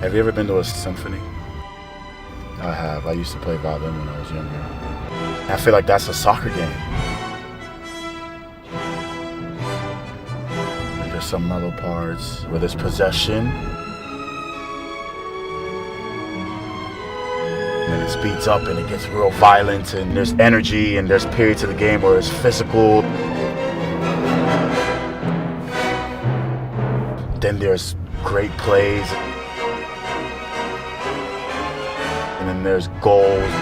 Have you ever been to a symphony? I have. I used to play violin when I was younger. I feel like that's a soccer game. There's some mellow parts where there's possession. And then it speeds up and it gets real violent and there's energy and there's periods of the game where it's physical. Then there's great plays. And then there's goals.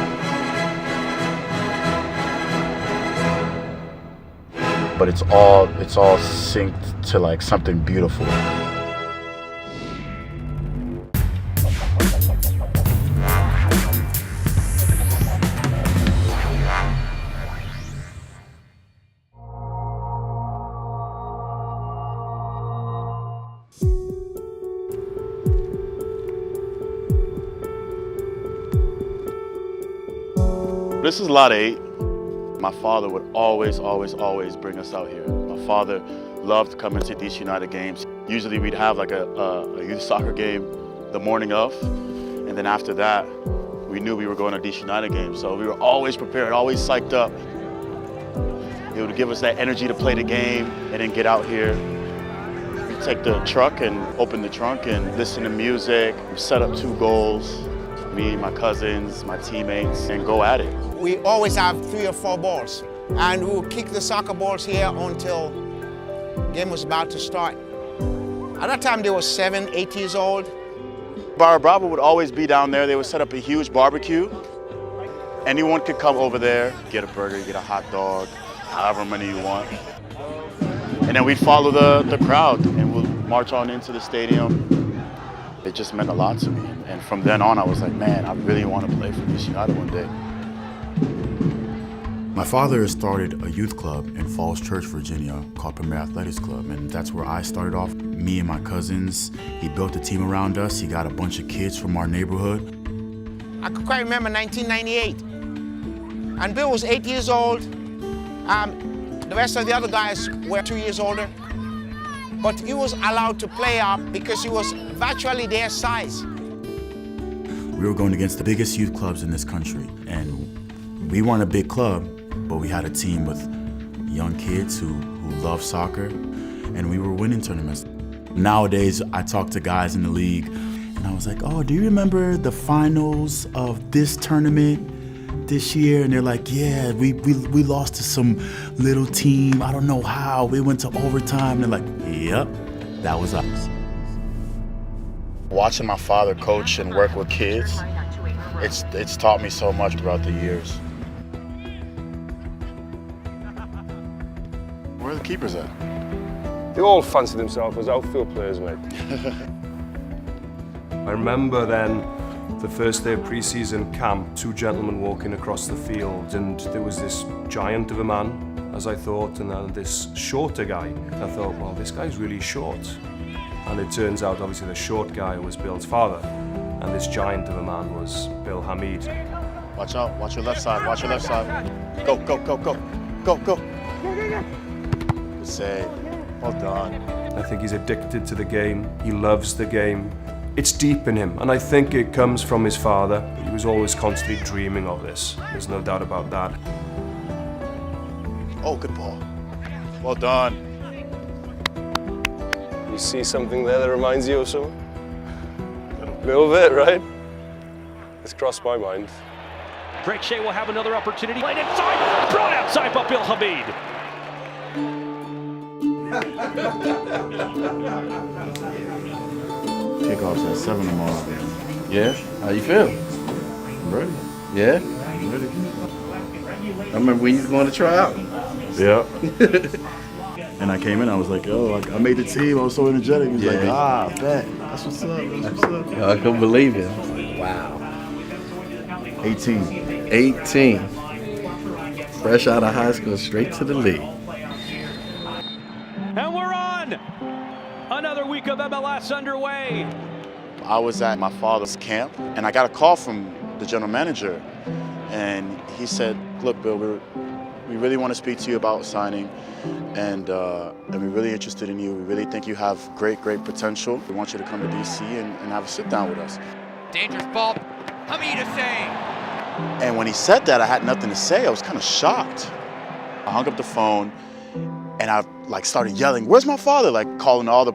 But it's all synced to like something beautiful. This is lot 8. My father would always bring us out here. My father loved coming to DC United games. Usually we'd have like a youth soccer game the morning of, and then after that, we knew we were going to DC United game. So we were always prepared, always psyched up. It would give us that energy to play the game and then get out here. We'd take the truck and open the trunk and listen to music, set up 2 goals. Me, my cousins, my teammates, and go at it. We always have 3 or 4 balls, and we would kick the soccer balls here until the game was about to start. At that time, they were 7, 8 years old. Bar Bravo would always be down there. They would set up a huge barbecue. Anyone could come over there, get a burger, get a hot dog, however many you want. And then we'd follow the crowd, and we'll march on into the stadium. It just meant a lot to me. And from then on, I was like, man, I really want to play for DC United one day. My father started a youth club in Falls Church, Virginia, called Premier Athletics Club, and that's where I started off. Me and my cousins, he built a team around us. He got a bunch of kids from our neighborhood. I could quite remember 1998, and Bill was 8 years old. The rest of the other guys were 2 years older. But he was allowed to play up because he was virtually their size. We were going against the biggest youth clubs in this country, and we weren't a big club, but we had a team with young kids who love soccer, and we were winning tournaments. Nowadays, I talk to guys in the league, and I was like, oh, do you remember the finals of this tournament this year? And they're like, yeah, we lost to some little team. I don't know how. We went to overtime. And they're like, yep, that was us. Watching my father coach and work with kids, it's taught me so much throughout the years. Where are the keepers at? They all fancy themselves as outfield players, mate. I remember then the first day of pre-season camp, 2 gentlemen walking across the field, and there was this giant of a man, as I thought, and then this shorter guy. I thought, well, this guy's really short. And it turns out, obviously, the short guy was Bill's father, and this giant of a man was Bill Hamid. Watch out, watch your left side, watch your left side. Go, go, go, go, go, go. Good save, well done. I think he's addicted to the game, he loves the game. It's deep in him, and I think it comes from his father. He was always constantly dreaming of this. There's no doubt about that. Oh, good ball. Well done. You see something there that reminds you of someone? A little bit, right? It's crossed my mind. Drake Shea will have another opportunity. Played inside, brought outside by Bill Hamid. Kickoff's at 7 tomorrow. Yeah? How you feel? I'm ready. Yeah? I'm ready. I remember when you was going to try out. Yeah. And I came in, I was like, oh, I made the team. I was so energetic. He was like, bet. That's what's up. That's what's up. I couldn't believe it. I was like, wow. 18. 18. Fresh out of high school, straight to the league. And we're on! Another week of MLS underway. I was at my father's camp, and I got a call from the general manager. And he said, look, Bill, we're We really want to speak to you about signing, and we're really interested in you. We really think you have great potential. We want you to come to DC and have a sit down with us. Dangerous ball. Hamid a save. And when he said that, I had nothing to say. I was kind of shocked. I hung up the phone, and I started yelling, "Where's my father?" Like calling all the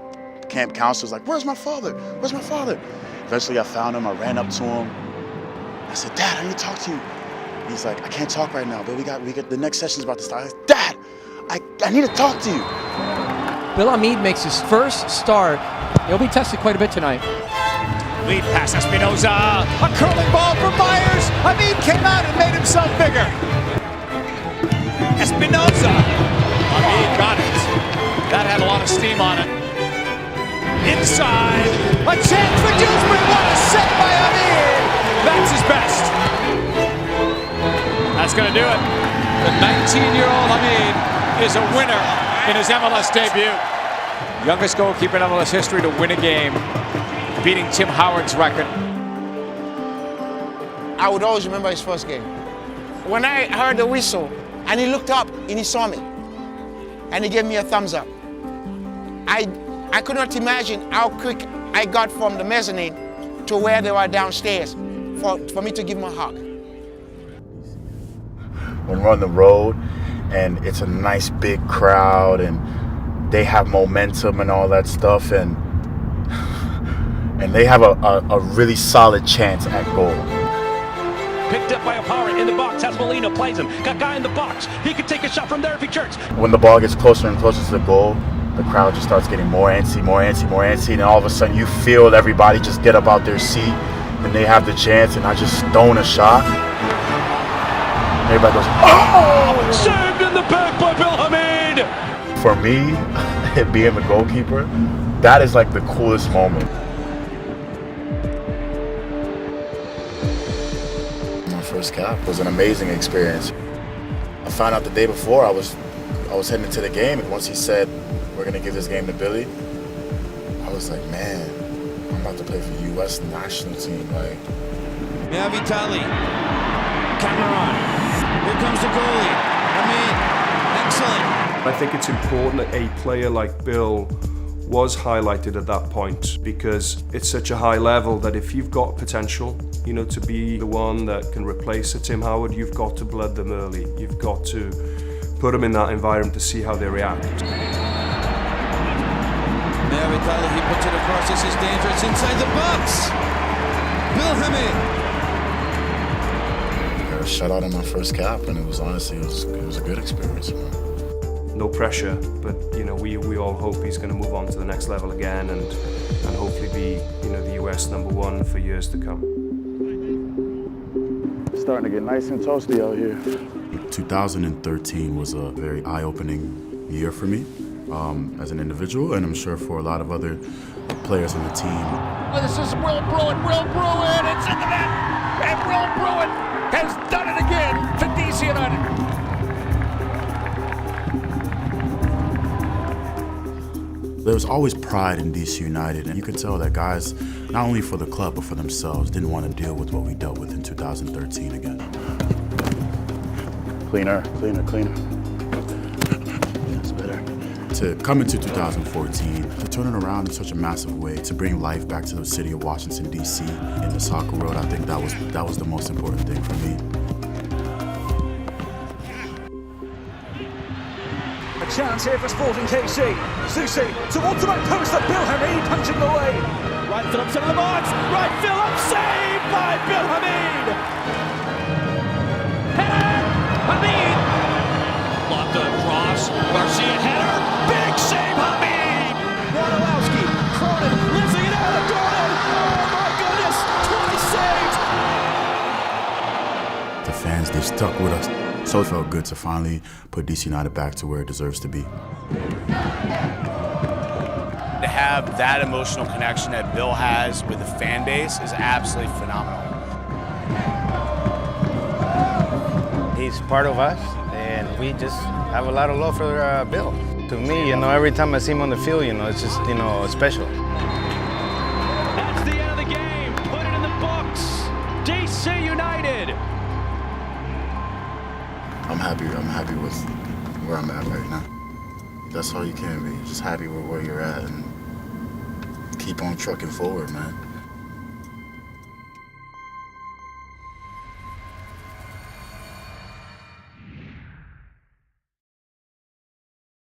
camp counselors, like, "Where's my father? Where's my father?" Eventually, I found him. I ran up to him. I said, "Dad, I need to talk to you." And he's like, "I can't talk right now, but we got the next session's about to start." I said, "Dad, I need to talk to you." Bill Hamid makes his first start. He'll be tested quite a bit tonight. Lead pass Espinoza. A curling ball for Myers. Hamid came out and made himself bigger. Espinoza. Hamid got it. That had a lot of steam on it. Inside. A chance for Dewsbury. What a set by Hamid. That's his best. That's going to do it. The 19-year-old Hamid is a winner in his MLS debut. Youngest goalkeeper in MLS history to win a game, beating Tim Howard's record. I would always remember his first game. When I heard the whistle and he looked up and he saw me and he gave me a thumbs up. I could not imagine how quick I got from the mezzanine to where they were downstairs for me to give him a hug. When we're on the road and it's a nice big crowd and they have momentum and all that stuff, and they have a really solid chance at goal. Picked up by Opara in the box. Has Molina, plays him. Got guy in the box. He could take a shot from there if he jerks. When the ball gets closer and closer to the goal, the crowd just starts getting more antsy, and all of a sudden you feel everybody just get up out their seat and they have the chance, and I just stone a shot. And everybody goes, "Oh!" Saved in the back by Bill Hamid. For me, being the goalkeeper, that is like the coolest moment. My first cap was an amazing experience. I found out the day before I was heading into the game, and once he said, "We're gonna give this game to Billy," I was like, man, I'm about to play for the U.S. national team. Like, Yeah, Vitali. Cameron. Here comes the goalie. Hamid. Excellent. I think it's important that a player like Bill was highlighted at that point, because it's such a high level that if you've got potential, you know, to be the one that can replace a Tim Howard, you've got to blood them early. You've got to put them in that environment to see how they react. Now Vitali, he puts it across. This is dangerous inside the box. Bill Hamid. I got a shutout in my first cap, and it was honestly, it was a good experience. No pressure, but you know, we all hope he's going to move on to the next level again, and hopefully be, you know, the US #1 for years to come. It's starting to get nice and toasty out here. 2013 was a very eye-opening year for me as an individual, and I'm sure for a lot of other players on the team. Oh, this is Will Bruin. It's in the net, and Will Bruin has done it again for DC United. There was always pride in DC United, and you could tell that guys, not only for the club but for themselves, didn't want to deal with what we dealt with in 2013 again. Cleaner. That's better. To come into 2014, to turn it around in such a massive way, to bring life back to the city of Washington, D.C. in the soccer world, I think that was the most important thing for me. A chance here for Sporting KC. Susi towards the back post, that Bill Hamid punching away. Right field up center of the box. Right field up, saved by Bill Hamid. Header! Hamid! Locked on cross. Garcia header. Big save, Hamid! Wasilewski, Cronin, lifting it out of Gordon. Oh my goodness, twice saved. The fans, they stuck with us. So it felt good to finally put DC United back to where it deserves to be. To have that emotional connection that Bill has with the fan base is absolutely phenomenal. He's part of us, and we just have a lot of love for Bill. To me, you know, every time I see him on the field, you know, it's just, you know, special. That's the end of the game. Put it in the books. DC United. I'm happy with where I'm at right now. That's all you can be. Just happy with where you're at and keep on trucking forward, man.